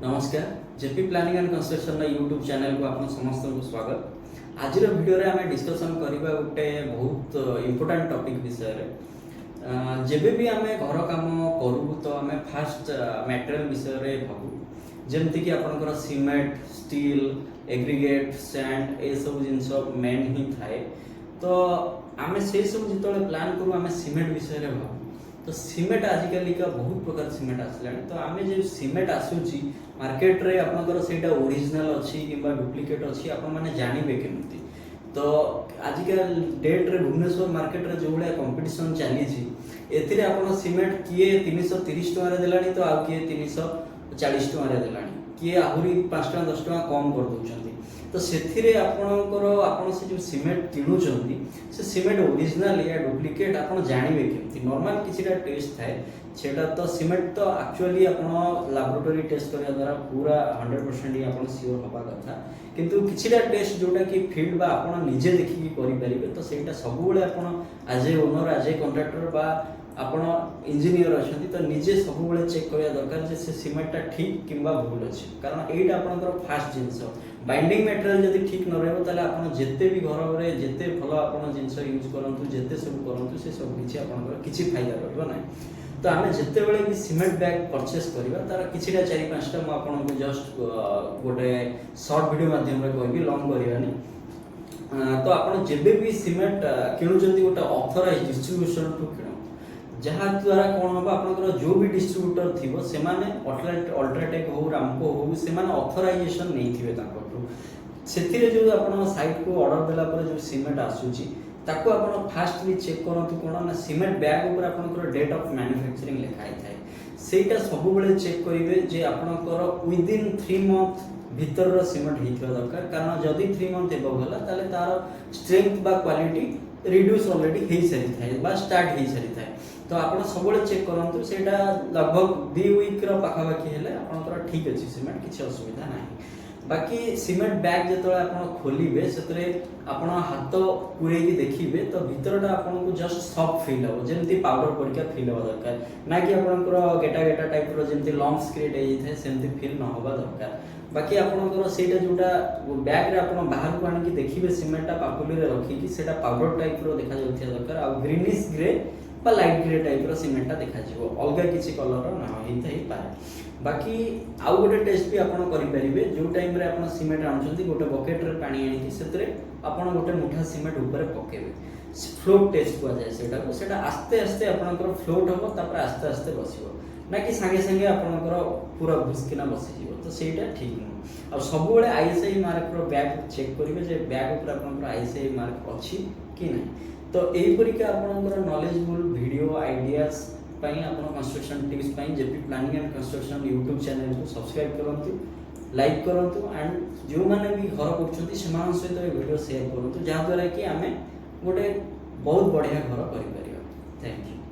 नमस्कार JP planning and construction YouTube channel को आप समस्त को स्वागत। आज वीडियो रे आमे डिस्कशन करबा गोटे बहुत इंपोर्टेंट टॉपिक विषय रे। जेबे भी आमे घर काम करू तो आमे फास्ट मटेरियल विषय रे भाबू, जेमति कि आपनकर सीमेंट, स्टील, एग्रीगेट, सैंड ए सब जिंस मेन ही थाए। तो आमे से सब जितले प्लान करू आमे सीमेंट विषय रे भाबू। तो सीमेंट आजिकल का बहुत प्रकार सीमेंट आसलानी। तो आम जो सीमेंट आसूची मार्केट रे आपनकर सेटा ओरिजिनल अच्छी कि डुप्लिकेट अच्छी आपण माने जानिबे केमती। तो आजिकल डेट रे भुवनेश्वर मार्केट रे जो भाया कंपटीशन चली एथिरे आपण सीमेंट किए 330 टका रे देलानी तो आ किए 340 टका रे देलानी, किए आहुरी 5 टका 10 टका कम कर दोचंती। तो सेथिरे आपणकर आपण से जो सीमेंट किणुचंती से सीमेंट ओरिजिनल या डुप्लिकेट आपण जानिबे केमती। नॉर्मल किछिटा टेस्ट थाए सेटा तो सीमेंट तो एक्चुअली आपण लैबोरेटरी टेस्ट करया द्वारा पूरा 100% ही आपण सियोर होबा कथा, किंतु किछिटा टेस्ट जोटा कि फील्ड बा आपण निजे देखि कि करि परिबे। तो सेटा सब बेले आपण as a owner as a contractor बा आपण इंजीनियर अछंती तो निजे सब बेले चेक करया दरकार जे से सीमेंटटा ठीक किंबा भूल अछि। कारण एटा आपनकर फास्ट जिंस बाइंडिंग मटेरियल जदि ठीक न रहबो ताले आपण जेते भी घर रे जेते भलो आपण जिंस यूज करंतु जेते सब करंतु से सब किछि आपनकर किछि फायदा रहबो नै। तो आमे जेते बेले भी सीमेंट बैग परचेस करिबा तार किछिटा 4-5 टा म आपन को जस्ट गोटे शॉर्ट वीडियो माध्यम रे कहबी, लॉन्ग करिवानी। तो आपण जेबे भी सीमेंट किणु जंती गोटे ऑथराइज्ड डिस्ट्रीब्यूशन टू किणु, जहाँ द्वारा कौन हम आपनकर जो भी डिस्ट्रीब्यूटर थिबो से माने अल्ट्राटेक हो रामको हो से माने ऑथराइजेशन नहीं थिबे ताकटू। सेथिरे जो आपण साइट को ऑर्डर देला पर जो सीमेंट आसुची ताको आपण फास्टली चेक करंतु कोन ना सीमेंट बैग ऊपर आपनकर डेट ऑफ मैन्युफैक्चरिंग लिखाई थाए। सेटा सब बेले चेक करिवे जे आपनकर विद इन 3 मंथ भीतर रो सीमेंट हिथवा दरकार। कारण जदी 3 मंथ एबो होला ताले तार स्ट्रेंथ बा क्वालिटी रिड्यूस ऑलरेडी हेई सरी थाए बा स्टार्ट हेई सरी थाए। तो आपण सबले चेक करंतु सेटा लगभग 2 वीक रो पाखा बाकी हेले आपनकर ठीक अछि सीमेंट किछि असुविधा नाही। बाकी सीमेंट बैग जेतले आपण खोलिबे सेतरे आपण हाथ पुरे की देखिबे तो भीतरटा आपण को जस्ट सॉफ्ट फील हो, जेमति पाउडर परिका फील हो दरकार ना कि आपनकर गेटा गेटा टाइप रो जेमति लॉन्ग क्रिएट हेई थाए सेमति फील न होबा दरकार। बाकी आपनकर सेटा जोटा बैग रे आपण बाहर को आनी कि देखिबे सीमेंटटा पापुली रे रखी कि सेटा पाउडर टाइप रो देखा जाउथिया दरकार। आ ग्रीनिश ग्रे बा लाइट ग्रे टाइप रो सीमेंटटा देखा जिवो, अलगा किछि कलर रो ना हिता ही पाए। बाकी आउ गोटे टेस्ट भी आपण करि परिबे। जो टाइम रे आपण सीमेंट आनछंती गोटे बकेट रे पानी आनी कि सेतरे आपण गोटे मुठा सीमेंट ऊपर पकेबे, फ्लोट टेस्ट को जाय सेटा को। सेटा आस्ते आस्ते आपनकर फ्लोट हो तापर आस्ते आस्ते बसिबो ना कि संगे संगे आपनकर पूरा घुसकिना बसि जिवो। तो सेटा ठीक न। आ सब बेले आईएसआई मार्क रो बैग चेक करिवे जे बैग ऊपर आपनकर आईएसआई मार्क अछि कि नै। तो एई परिका आपनकर नॉलेजफुल वीडियो आइडियाज पई आपण कंस्ट्रक्शन टिप्स पई JP planning and construction YouTube channel को सब्सक्राइब करंतु, लाइक करंतु एंड जो माने भी घर करछंती समान सहित ए वीडियो शेयर करंतु, जहा द्वारा कि आमे गोटे बहुत बढ़िया घर करि परिबा। Thank you.